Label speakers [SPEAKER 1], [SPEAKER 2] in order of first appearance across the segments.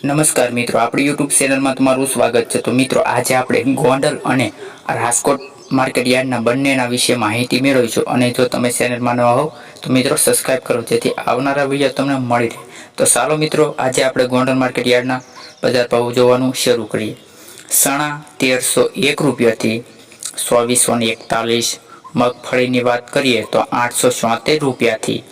[SPEAKER 1] નમસ્કાર મિત્રો, આપણી યુટ્યુબ ચેનલમાં તમારું સ્વાગત છે। તો મિત્રો, આજે આપણે ગોંડલ અને રાજકોટ માર્કેટ યાર્ડના બંનેના વિશે માહિતી મેળવીશું। અને જો તમે ચેનલમાં નવા હો તો મિત્રો સબસ્ક્રાઇબ કરો, જેથી આવનારા વિડીયો તમને મળી રહે। તો ચાલો મિત્રો, આજે આપણે ગોંડલ માર્કેટ યાર્ડના બજાર ભાવ જોવાનું શરૂ કરીએ। ચણા 1301 રૂપિયાથી 2441। મગફળીની વાત કરીએ તો 874 રૂપિયાથી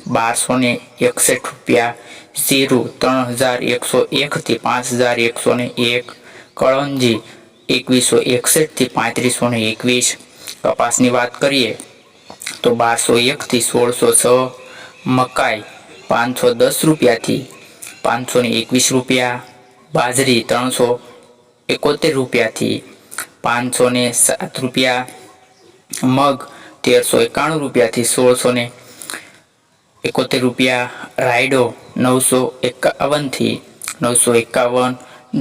[SPEAKER 1] 1261 રૂપિયા। जीरु 3101 થી 5101। कळंजी 2161 થી 3521। कपासनी बात करिए तो 1201 થી 1606। मकाई 510 रुपया थी 521 रुपया। बाजरी 371 रुपया थी 507 रुपया। मग 1391 रुपया थी 1671 रुपया। रायडो 951 थी 951।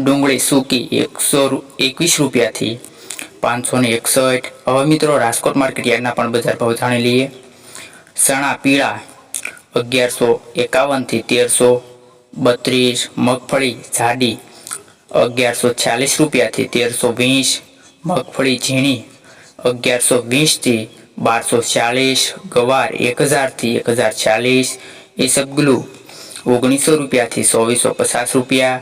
[SPEAKER 1] डूंगળી सूकी 121 रुपया थी 561। હવે મિત્રો રાજકોટ માર્કેટ યાર્ડના પણ બજાર ભાવ જાણી લઈએ। ચણા પીળા 1151 થી 1332। મગફળી જાડી 1146 રૂપિયા થી 1320। મગફળી ઝીણી 1120 થી 1240। ગવાર 1000 થી 1040। ઈસબગુલ 1900 રૂપિયા થી 2450 રૂપિયા।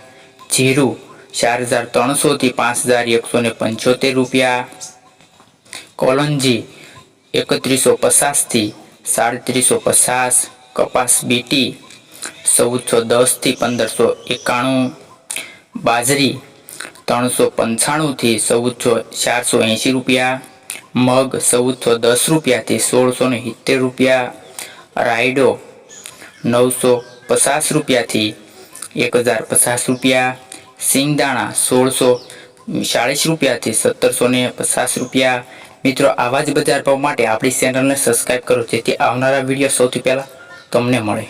[SPEAKER 1] जीरु 4300 થી 5175 રૂપિયા। कोलंजी 3150 થી 3750। कपास बीटी 1410 થી 1591। बाजरी 395 થી 480 રૂપિયા। मग 1410 રૂપિયા થી 1670 રૂપિયા। रायडो 950 રૂપિયા થી 1050 રૂપિયા। सिंगदाणा 1640 રૂપિયા થી 1750 રૂપિયા। મિત્રો, આવા જ બજાર ભાવ માટે આપણી ચેનલને સબસ્ક્રાઇબ કરો, જેથી આવનારા વિડીયો સૌથી પહેલા તમને મળે।